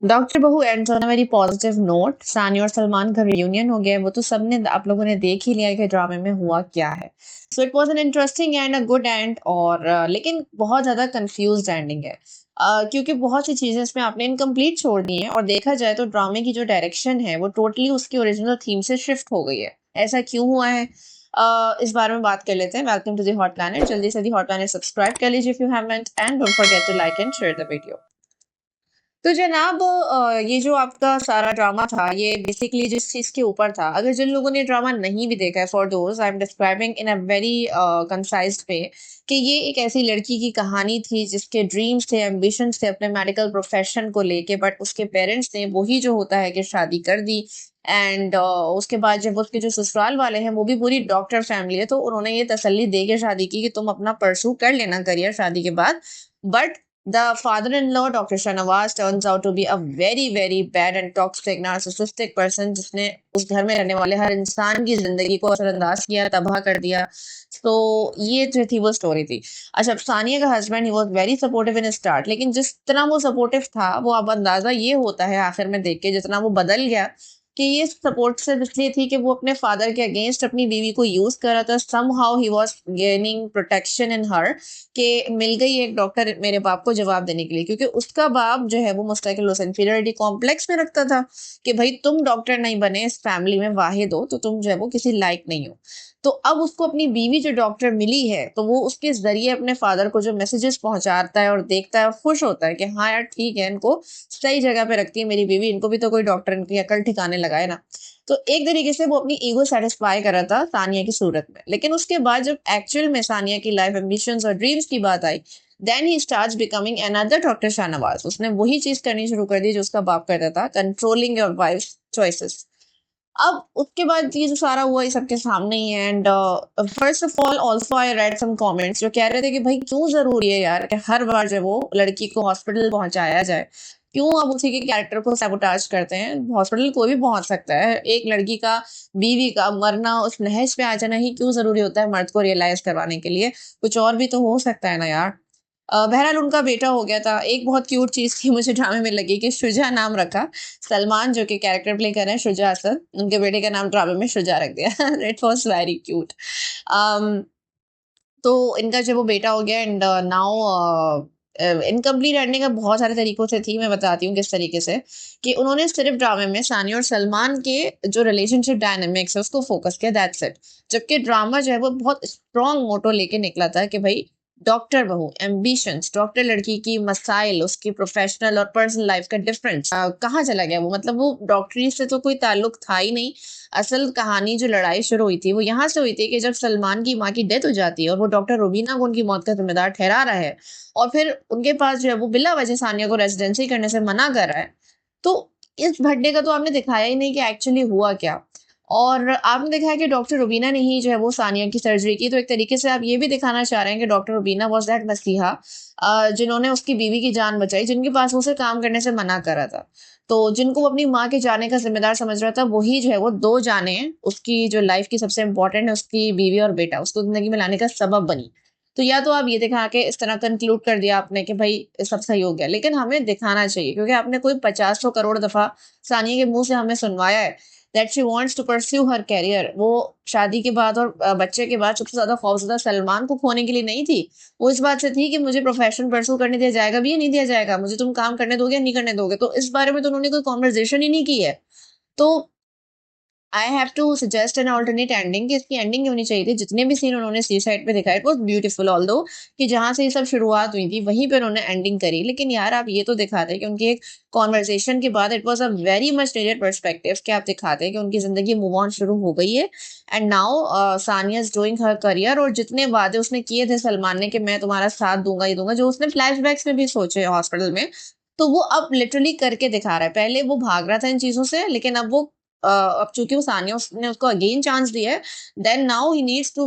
Doctor बहू ends on a very positive note. सानी और सलमान का रियूनियन हो गया है, वो तो सबने आप लोगों ने देख ही लिया है कि ड्रामे में हुआ क्या है। So it was an interesting and a good and और लेकिन बहुत ज्यादा कंफ्यूज्ड एंडिंग है। क्योंकि बहुत सी चीजें इसमें आपने इनकम्प्लीट छोड़ दी हैं और देखा जाए तो ड्रामे की जो डायरेक्शन है वो टोटली उसकी ओरिजिनल थीम से शिफ्ट हो गई है। ऐसा क्यों हुआ है? इस बारे में बात कर लेते हैं। Welcome to the hot planet. जल्दी से दी हॉट प्लैनेट सब्सक्राइब कर लीजिए if you haven't and don't forget to like and share the video. तो जनाब ये जो आपका सारा ड्रामा था ये बेसिकली जिस चीज के ऊपर था, अगर जिन लोगों ने ड्रामा नहीं भी देखा है, for those I am describing in a very concised way कि ये एक ऐसी लड़की की कहानी थी जिसके ड्रीम्स थे, एम्बिशंस थे अपने मेडिकल प्रोफेशन को लेके, बट उसके पेरेंट्स ने वही जो होता है कि शादी कर दी। एंड उसके बाद जब उसके जो ससुराल वाले हैं वो भी पूरी डॉक्टर फैमिली है, तो उन्होंने ये तसल्ली दे के शादी की कि तुम अपना परसू कर लेना करियर शादी के बाद। But the father-in-law, Dr. Shanawaz, turns out to be a very, very bad and toxic, narcissistic person जिसने उस घर में रहने वाले हर इंसान की जिंदगी को असरअंदाज किया, तबाह कर दिया। तो ये जो थी वो स्टोरी थी। अच्छा, सानिया का husband he was very supportive in start, लेकिन जिस तरह वो सपोर्टिव था वो अब अंदाजा ये होता है आखिर में देख के जितना वो बदल गया कि ये सपोर्ट सिर्फ इसलिए थी कि वो अपने फादर के अगेंस्ट अपनी बीवी को यूज कर रहा था। Somehow he was gaining protection in her कि मिल गई एक डॉक्टर मेरे बाप को जवाब देने के लिए, क्योंकि उसका बाप जो है वो मुस्तकिल उस इंफीरियरिटी कॉम्प्लेक्स में रखता था कि भाई तुम डॉक्टर नहीं बने इस फैमिली में वाहिद हो तो तुम जो है वो किसी लायक नहीं हो। तो अब उसको अपनी बीवी जो डॉक्टर मिली है तो वो उसके जरिए अपने फादर को जो मैसेजेस पहुंचाता है और देखता है और खुश होता है कि हाँ यार ठीक है, इनको सही जगह पे रखती है मेरी बीवी, इनको भी तो कोई डॉक्टर इनकी अकल ठिकाने लगाए ना। तो एक तरीके से वो अपनी ईगो सेटिस्फाई कर रहा था सानिया की सूरत में। लेकिन उसके बाद जब एक्चुअल में सानिया की लाइफ एम्बिशंस और ड्रीम्स की बात आई, then he starts becoming another doctor Shahnawaz. उसने वही चीज करनी शुरू कर दी जो उसका बाप करता था, कंट्रोलिंग योर वाइफ चॉइसेस। अब उसके बाद ये जो सारा हुआ ये सबके सामने ही है। And first of all also I read some comments जो कह रहे थे कि भाई क्यों जरूरी है यार कि हर बार जब वो लड़की को हॉस्पिटल पहुंचाया जाए, क्यों आप उसी के कैरेक्टर को सैबोटाज करते हैं? हॉस्पिटल कोई भी पहुंच सकता है। एक लड़की का, बीवी का मरना उस नहज पे आ जाना ही क्यों जरूरी होता है मर्द को रियलाइज करवाने के लिए? कुछ और भी तो हो सकता है ना यार। बहरहाल उनका बेटा हो गया था। एक बहुत क्यूट चीज थी मुझे ड्रामे में लगी कि शुजा नाम रखा। सलमान जो कि कैरेक्टर प्ले कर रहे हैं शुजा असद, उनके बेटे का नाम ड्रामे में शुजा रख दिया। It was very cute. तो इनका जब वो बेटा हो गया एंड नाउ इनकम्प्लीट एंडिंग अब बहुत सारे तरीकों से थी। मैं बताती हूँ किस तरीके से कि उन्होंने सिर्फ ड्रामे में सानिया और सलमान के जो रिलेशनशिप डायनेमिक्स है उसको फोकस किया, दैट्स इट। जबकि ड्रामा जो है वो बहुत स्ट्रॉन्ग मोटो लेके निकला था कि भाई डॉक्टर बहू, एम्बिशंस, डॉक्टर लड़की की मसाइल, उसकी प्रोफेशनल और पर्सनल लाइफ का डिफरेंस कहाँ चला गया वो, मतलब वो डॉक्टरी से तो कोई ताल्लुक था ही नहीं। असल कहानी जो लड़ाई शुरू हुई थी वो यहाँ से हुई थी कि जब सलमान की माँ की डेथ हो जाती है और वो डॉक्टर रुबीना को उनकी मौत का जिम्मेदार ठहरा रहा है और फिर उनके पास जो है वो बिला वजह सानिया को रेजिडेंसी करने से मना कर रहा है। तो इस भड्डे का तो आपने दिखाया ही नहीं कि एक्चुअली हुआ क्या। और आपने देखा है कि डॉक्टर रुबीना ने ही जो है वो सानिया की सर्जरी की, तो एक तरीके से आप ये भी दिखाना चाह रहे हैं कि डॉक्टर रुबीना वॉज दैट मसीहा जिन्होंने उसकी बीवी की जान बचाई, जिनके पास उसे काम करने से मना करा था। तो जिनको वो अपनी माँ के जाने का जिम्मेदार समझ रहा था वही जो है वो दो जाने हैं उसकी जो लाइफ की सबसे इंपॉर्टेंट है, उसकी बीवी और बेटा, उसको जिंदगी में लाने का सबब बनी। तो या तो आप ये दिखा के इस तरह कंक्लूड कर दिया आपने कि भाई सब सही हो गया, लेकिन हमें दिखाना चाहिए क्योंकि आपने कोई 50-100 करोड़ दफा सानिया के मुंह से हमें सुनवाया है that she wants to pursue her career. वो शादी के बाद और बच्चे के बाद सबसे ज्यादा खौफजदा सलमान को खोने के लिए नहीं थी। वो इस बात से थी कि मुझे प्रोफेशन परस्यू करने दिया जाएगा भी या नहीं दिया जाएगा, मुझे तुम काम करने दोगे या नहीं करने दोगे। तो इस बारे में तो उन्होंने कोई कॉन्वर्जेशन ही नहीं की है। तो I have to suggest an alternate ending कि इसकी एंडिंग होनी चाहिए थी। जितने भी सीन उन्होंने सी साइड पे दिखाए इट वॉज ब्यूटीफुल, ऑल दो कि जहां से ये सब शुरुआत हुई थी वहीं पे उन्होंने एंडिंग करी। लेकिन यार आप ये तो दिखाते कि उनकी एक कॉन्वर्जेशन के बाद it was a very much needed perspective कि आप दिखाते हैं कि उनकी जिंदगी मूव ऑन शुरू हो गई है and now Sania is doing her career. और जितने वादे उसने किए थे सलमान ने कि मैं तुम्हारा साथ दूंगा, ये दूंगा, जो उसने फ्लैशबैक्स में भी सोचे हॉस्पिटल में, तो वो अब लिटरली करके दिखा रहा है। पहले वो भाग रहा था इन चीजों से, लेकिन अब वो अब चूंकि वो सानिया उसने उसको अगेन चांस दिया है, then now he needs to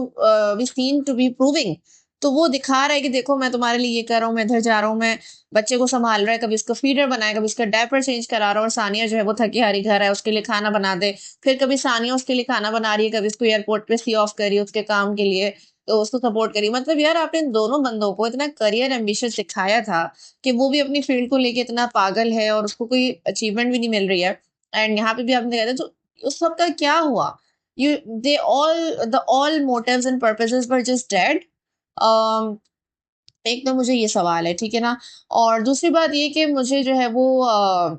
be seen to be proving. तो वो दिखा रहा है कि देखो मैं तुम्हारे लिए ये कर रहा हूँ, मैं इधर जा रहा हूँ, मैं बच्चे को संभाल रहा है, कभी उसको फीडर बनाए, कभी उसका डायपर चेंज करा रहा है। और सानिया जो है वो थकी हारी घर है, उसके लिए खाना बना दे। फिर कभी सानिया उसके लिए खाना बना रही है, कभी उसको एयरपोर्ट पे सी ऑफ कर रही है उसके काम के लिए। तो उसको सपोर्ट करी। मतलब यार आपने इन दोनों बंदों को इतना करियर एम्बिशियस सिखाया था कि वो भी अपनी फील्ड को लेके इतना पागल है और उसको कोई अचीवमेंट भी नहीं मिल रही है। एंड यहाँ पे भी आपने कहा था, तो उस सब का क्या हुआ? You they all the all motives and purposes were just dead. एक तो मुझे ये सवाल है, ठीक है ना? और दूसरी बात ये कि मुझे जो है वो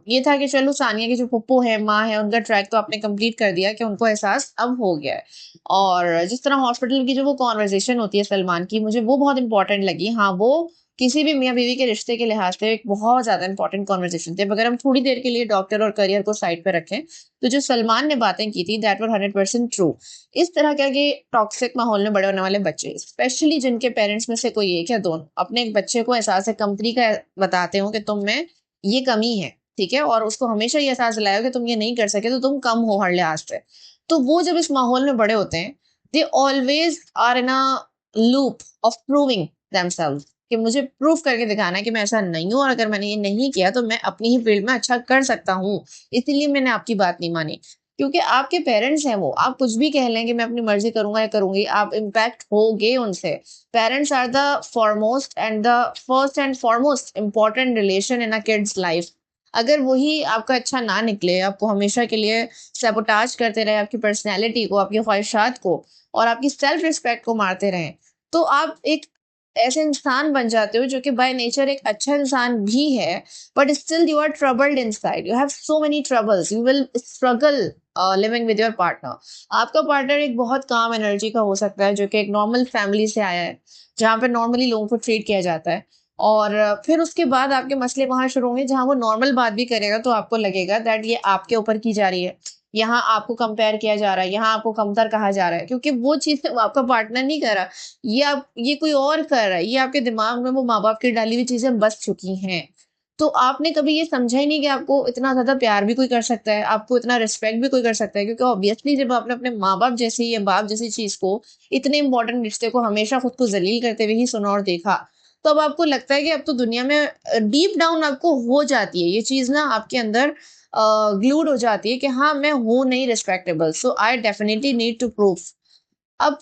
ये था कि चलो सानिया के जो पप्पू है, माँ है, उनका ट्रैक तो आपने कंप्लीट कर दिया कि उनको एहसास अब हो गया है। और जिस तरह हॉस्पिटल की जो वो कॉन्वर्सेशन होती है सलमान की, मुझे वो बहुत इंपॉर्टेंट लगी। हाँ, वो किसी भी मियाँ बीवी के रिश्ते के लिहाज से एक बहुत ज्यादा इंपॉर्टेंट कॉन्वर्सेशन थी। अब अगर हम थोड़ी देर के लिए डॉक्टर और करियर को साइड पे रखें, तो जो सलमान ने बातें की थी दैट वर 100% ट्रू। इस तरह क्या कि टॉक्सिक माहौल में बड़े होने वाले बच्चे, स्पेशली जिनके पेरेंट्स में से कोई एक या दोनों अपने एक बच्चे को एहसास कंपनी का बताते हो कि तुम में ये कमी है, ठीक है, और उसको हमेशा ये एहसास दिलाओ कि तुम ये नहीं कर सके तो तुम कम हो हर लिहाज से। तो वो जब इस माहौल में बड़े होते हैं, they always are in a loop of proving themselves कि मुझे प्रूव करके दिखाना है कि मैं ऐसा नहीं हूं, और अगर मैंने ये नहीं किया तो मैं अपनी ही फील्ड में अच्छा कर सकता हूँ, इसीलिए मैंने आपकी बात नहीं मानी। क्योंकि आपके पेरेंट्स हैं वो, आप कुछ भी कह लें कि मैं अपनी मर्जी करूंगा या करूंगी, आप इम्पैक्ट होगे उनसे। Parents are the foremost and the first and foremost important relation in a kid's life. अगर वही आपका अच्छा ना निकले, आपको हमेशा के लिए सैबोटाज करते रहे, आपकी पर्सनैलिटी को, आपकी ख्वाहिशात को और आपकी सेल्फ रिस्पेक्ट को मारते रहें, तो आप एक ऐसे इंसान बन जाते हो जो कि बाय नेचर एक अच्छा इंसान भी है, but still you are troubled inside, you have so many troubles, you will struggle living with your partner. आपका पार्टनर एक बहुत काम एनर्जी का हो सकता है जो कि एक नॉर्मल फैमिली से आया है, जहाँ पे नॉर्मली लोगों को ट्रीट किया जाता है। और फिर उसके बाद आपके मसले वहां शुरू होंगे जहां वो नॉर्मल बात भी करेगा तो आपको लगेगा दैट ये आपके ऊपर की जा रही है, यहाँ आपको कंपेयर किया जा रहा है, यहाँ आपको कमतर कहा जा रहा है, क्योंकि वो चीज आपका पार्टनर नहीं कर रहा, ये कोई और कर रहा है, ये आपके दिमाग में वो माँ बाप की डाली हुई चीजें बस चुकी हैं। तो आपने कभी ये समझा ही नहीं कि आपको इतना ज्यादा प्यार भी कोई कर सकता है, आपको इतना रिस्पेक्ट भी कोई कर सकता है, क्योंकि ऑब्वियसली जब आपने अपने माँ बाप जैसी या बाप जैसी चीज को, इतने इंपॉर्टेंट रिश्ते को हमेशा खुद को जलील करते हुए ही सुना और देखा, तो अब आपको लगता है कि अब तो दुनिया में डीप डाउन आपको हो जाती है ये चीज ना, आपके अंदर ग्लूड हो जाती है कि हाँ मैं हूं नहीं respectable, so I definitely need to prove. अब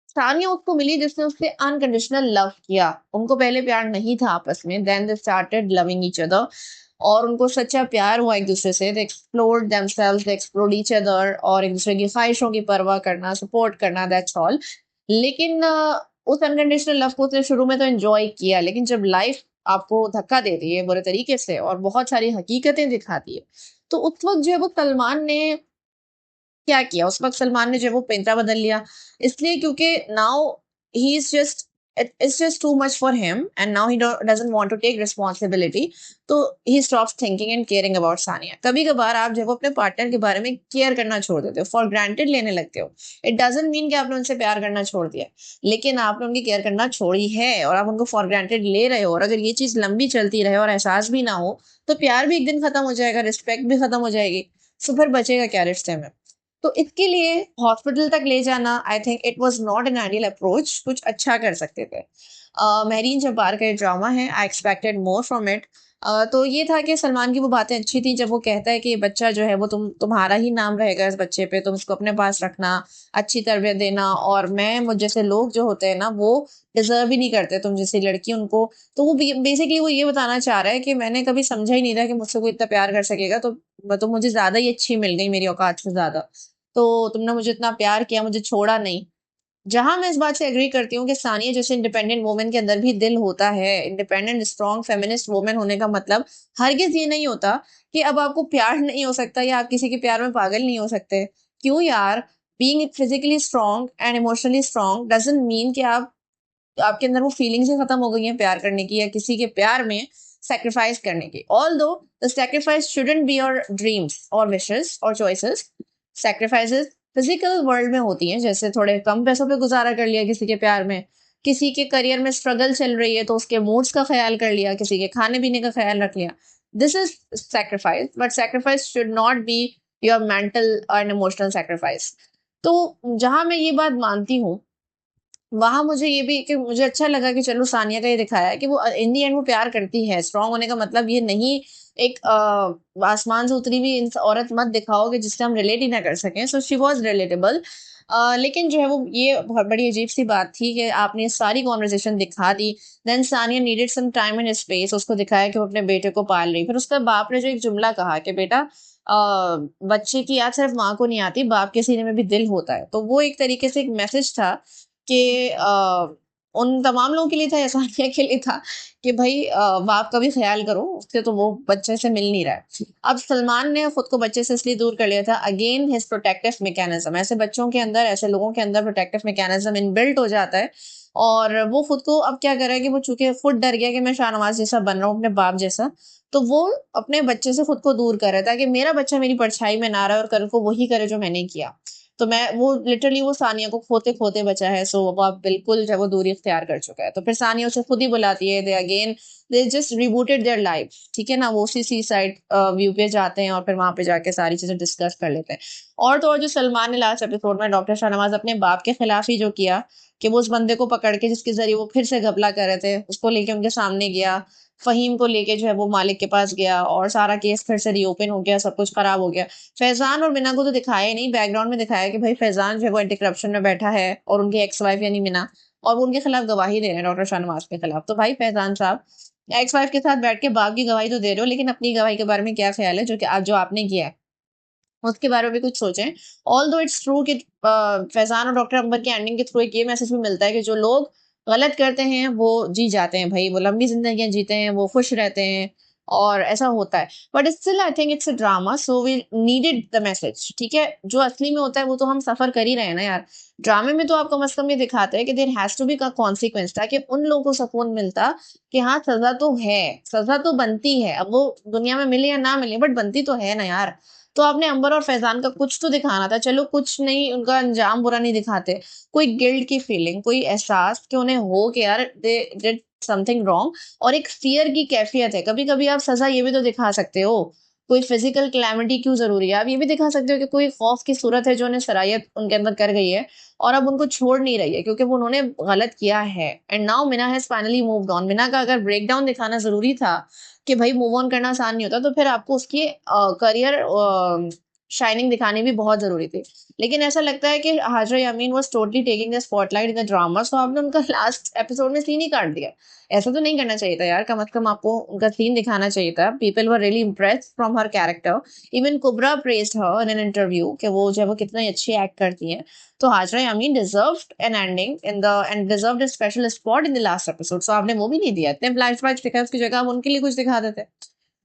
सानिया उसको मिली जिसने उससे अनकंडीशनल लव किया। उनको पहले प्यार नहीं था आपस में, then they started loving each other, और उनको सच्चा प्यार हुआ एक दूसरे से। They explored themselves, they explored each other, और एक दूसरे की ख्वाहिशों की परवाह करना, सपोर्ट करना, दैट्स ऑल। लेकिन उस अनकंडीशनल लव को उसने शुरू में तो एंजॉय किया, लेकिन जब लाइफ आपको धक्का देती है बुरे तरीके से और बहुत सारी हकीकतें दिखाती है, तो उस वक्त जो है वो सलमान ने क्या किया? उस वक़्त सलमान ने जो है वो पेंटा बदल लिया। इसलिए क्योंकि now he is just it's just too much for him and now he doesn't want to take responsibility. तो he stops thinking and caring about Sania. कभी-कभार आप जो है वो अपने पार्टनर के बारे में केयर करना छोड़ देते हो, फॉर ग्रांटेड लेने लगते हो। इट डज़न्ट मीन कि आपने उनसे प्यार करना छोड़ दिया है, लेकिन आपने उनकी केयर करना छोड़ी है और आप उनको फॉर ग्रांटेड ले रहे हो, और अगर ये चीज़ लंबी चलती रहे और एहसास भी ना हो, तो प्यार भी एक दिन खत्म हो जाएगा, रिस्पेक्ट भी खत्म हो जाएगी। सो फिर बचेगा क्या रिश्ते में? तो इसके लिए हॉस्पिटल तक ले जाना, I think it was not an ideal approach, कुछ अच्छा कर सकते थे। मेहरीन जब्बार का ये ड्रामा है, I expected more from it. तो ये था कि सलमान की वो बातें अच्छी थी जब वो कहता है कि ये बच्चा जो है वो तुम्हारा ही नाम रहेगा इस बच्चे पे, तुम इसको अपने पास रखना, अच्छी तरबियत देना, और मैं मुझ जैसे लोग जो होते हैं ना वो डिजर्व ही नहीं करते तुम जैसी लड़की उनको। तो वो बेसिकली वो ये बताना चाह रहा है कि मैंने कभी समझा ही नहीं था कि मुझसे कोई इतना प्यार कर सकेगा, तो मुझे ज्यादा ही अच्छी मिल गई, मेरी औकात से ज्यादा। तो तुमने मुझे इतना प्यार किया, मुझे छोड़ा नहीं। जहां मैं इस बात से एग्री करती हूँ कि सानिया जैसे इंडिपेंडेंट वुमेन के अंदर भी दिल होता है, इंडिपेंडेंट स्ट्रॉन्ग फेमिनिस्ट वुमेन होने का मतलब हरगिज ये नहीं होता कि अब आपको प्यार नहीं हो सकता या आप किसी के प्यार में पागल नहीं हो सकते। क्यों यार? Being physically strong and emotionally strong doesn't mean कि आप आपके अंदर वो फीलिंग्स ही खत्म हो गई हैं प्यार करने की या किसी के प्यार में सेक्रीफाइस करने की। Although the sacrifice shouldn't be your dreams और विशेस और चॉइसेस। सेक्रीफाइसेस फिजिकल वर्ल्ड में होती हैं, जैसे थोड़े कम पैसों पे गुजारा कर लिया किसी के प्यार में, किसी के करियर में स्ट्रगल चल रही है तो उसके मूड्स का ख्याल कर लिया, किसी के खाने पीने का ख्याल रख लिया। This is sacrifice, but sacrifice should not be your mental and emotional sacrifice. तो जहां मैं ये बात मानती हूँ, वहाँ मुझे ये भी कि मुझे अच्छा लगा कि चलो सानिया का ये दिखाया है कि वो इन दी एंड वो प्यार करती है। स्ट्रांग होने का मतलब ये नहीं एक आसमान से उतरी हुई औरत मत दिखाओगे जिससे हम रिलेट ही ना कर सकें। So she was relatable. लेकिन जो है वो ये बहुत बड़ी अजीब सी बात थी कि आपने सारी कॉन्वर्जेशन दिखा दी। Then Sania needed some time and space, उसको दिखाया कि वो अपने बेटे को पाल रही। फिर उसका बाप ने जो एक जुमला कहा कि बेटा बच्चे की याद सिर्फ माँ को नहीं आती, बाप के सीने में भी दिल होता है। तो वो एक तरीके से एक मैसेज था कि उन तमाम लोगों के लिए था, सानिया के लिए था कि भाई बाप का भी ख्याल करो, उससे तो वो बच्चे से मिल नहीं रहा है। अब सलमान ने खुद को बच्चे से इसलिए दूर कर लिया था, अगेन हिज प्रोटेक्टिव मैकेनिज्म। ऐसे बच्चों के अंदर, ऐसे लोगों के अंदर प्रोटेक्टिव मैकेनिज्म इनबिल्ट हो जाता है। और वो खुद को अब क्या कर रहा है कि वो चूंकि खुद डर गया कि मैं शाहनवाज जैसा बन रहा हूँ, अपने बाप जैसा, तो वो अपने बच्चे से खुद को दूर कर रहा था कि मेरा बच्चा मेरी परछाई में ना रहे और कल को वही करे जो मैंने किया। तो मैं वो लिटरली वो सानिया को खोते खोते बचा है। सो वो अब बिल्कुल जब वो दूरी इख्तियार कर चुका है, तो फिर सानिया उसे खुद ही बुलाती है। They again they just rebooted their life, ठीक है ना। वो उसी सी साइड व्यू पे जाते हैं और फिर वहां पे जाके सारी चीजें डिस्कस कर लेते हैं। और तो और जो सलमान ने लास्ट एपिसोड में डॉक्टर शाहनवाज अपने बाप के खिलाफ ही जो किया कि वो उस बंदे को पकड़ के, जिसके जरिए वो फिर से घपला कर रहे थे, उसको लेके उनके सामने गया, फहीम को लेके जो है वो मालिक के पास गया और सारा केस फिर से रीओपन हो गया, सब कुछ खराब हो गया। फैजान और मिना को तो दिखाया ही नहीं, बैकग्राउंड में दिखाया कि भाई फैजान जो है वो एंटी करप्शन में बैठा है और उनकी एक्स वाइफ यानी मिना, और वो उनके खिलाफ गवाही दे रहे हैं डॉक्टर शाहनवाज के खिलाफ। तो भाई फैजान साहब, एक्स वाइफ के साथ बैठ के बाप की गवाही तो दे रहे हो, लेकिन अपनी गवाही के बारे में क्या ख्याल है जो कि आज जो आपने किया है उसके बारे में भी कुछ सोचें। ऑल दो इट्स ट्रू कि फैजान और डॉक्टर अंबर की एंडिंग के थ्रू एक ये मैसेज भी मिलता है कि जो लोग गलत करते हैं वो जी जाते हैं भाई, वो लंबी जिंदगियां जीते हैं, वो खुश रहते हैं, और ऐसा होता है। But still I think it's a drama, so we needed the message, ठीक है। जो असली में होता है वो तो हम सफर कर ही रहे हैं ना यार। ड्रामे में तो आप कम से कम ये दिखाते हैं कि देयर हैज टू बी का कॉन्सिक्वेंस, ताकि उन लोगों को सुकून मिलता कि हाँ सजा तो है, सजा तो बनती है। अब वो दुनिया में मिले या ना मिले, बट बनती तो है ना यार। तो आपने अंबर और फैजान का कुछ तो दिखाना था, चलो कुछ नहीं, उनका अंजाम बुरा नहीं दिखाते, कोई गिल्ट की फीलिंग, कोई एहसास कि उन्हें हो कि यार दे डिड समथिंग रॉन्ग, और एक फियर की कैफियत है। कभी कभी आप सजा ये भी तो दिखा सकते हो, कोई फिजिकल क्लैमिटी क्यों जरूरी है, आप ये भी दिखा सकते हो कि कोई खौफ की सूरत है जो उन्हें सरायत उनके अंदर कर गई है और अब उनको छोड़ नहीं रही है क्योंकि वो उन्होंने गलत किया है। And now Mina has finally moved on. Mina का अगर ब्रेक डाउन दिखाना जरूरी था कि भाई मूव ऑन करना आसान नहीं होता, तो फिर आपको उसकी करियर शाइनिंग दिखानी भी बहुत जरूरी थी। लेकिन ऐसा लगता है कि Hajra Yameen was totally taking the spotlight in the drama, so आपने उनका लास्ट एपिसोड में सीन ही काट दिया। ऐसा तो नहीं करना चाहिए था यार, कम से कम आपको उनका सीन दिखाना चाहिए था। People were really impressed from her character. Even Kubra praised her in an interview कि वो जो है वो कितना अच्छी एक्ट करती हैं। तो Hajra Yameen deserved an ending in the end deserved a special spot in the last episode. So आपने वो भी नहीं दिया, इतने फ्लैशबैक्स दिखाए उसकी जगह आप उनके लिए कुछ दिखा देते।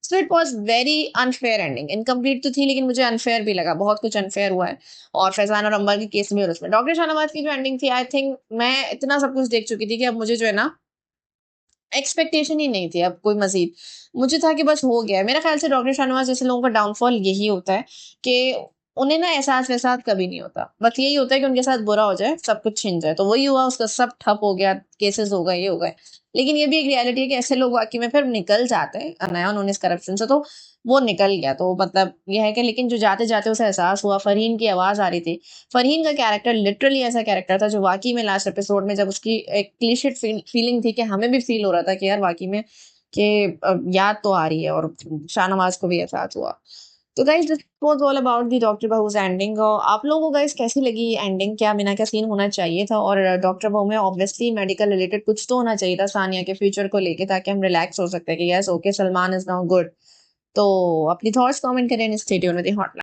So it was very unfair ending. Incomplete तो थी लेकिन मुझे अनफेयर भी लगा, बहुत कुछ अनफेयर हुआ है। और फैजान और अंबर के केस में और उसमें डॉक्टर शाहनवाज की जो एंडिंग थी, आई थिंक मैं इतना सब कुछ देख चुकी थी कि अब मुझे जो है ना एक्सपेक्टेशन ही नहीं थी अब कोई मजीद। मुझे था कि बस हो गया। मेरा ख्याल से डॉक्टर शाहनवाज जैसे लोगों का डाउनफॉल यही होता है कि उन्हें ना एहसास वहसास कभी नहीं होता, बस यही होता है कि उनके साथ बुरा हो जाए, सब कुछ छिन जाए। तो वही हुआ, उसका सब ठप हो गया, केसेस हो गए, ये हो गए। लेकिन ये भी एक रियलिटी है कि ऐसे लोग वाकई में फिर निकल जाते हैं नया उन्नीस करप्शन से, तो वो निकल गया। तो मतलब ये है कि लेकिन जो जाते जाते उसे एहसास हुआ, फरहीन की आवाज आ रही थी। फरहीन का कैरेक्टर लिटरली ऐसा कैरेक्टर था जो वाकई में लास्ट एपिसोड में जब उसकी एक क्लीशेड फीलिंग थी कि हमें भी फील हो रहा था कि यार वाकई में कि याद तो आ रही है, और शाहनवाज को भी एहसास हुआ। तो guys this was all about the doctor बहूज एंडिंग। और आप लोगों को गाइस कैसी लगी एंडिंग? क्या मीना का सीन होना चाहिए था? और डॉक्टर बहू में ऑब्वियसली मेडिकल रिलेटेड कुछ तो होना चाहिए था सानिया के फ्यूचर को लेके, ताकि हम रिलैक्स हो सकते हैं कि yes okay Salman is now good. तो अपनी थॉट्स कमेंट करें, stay tuned with the hotline.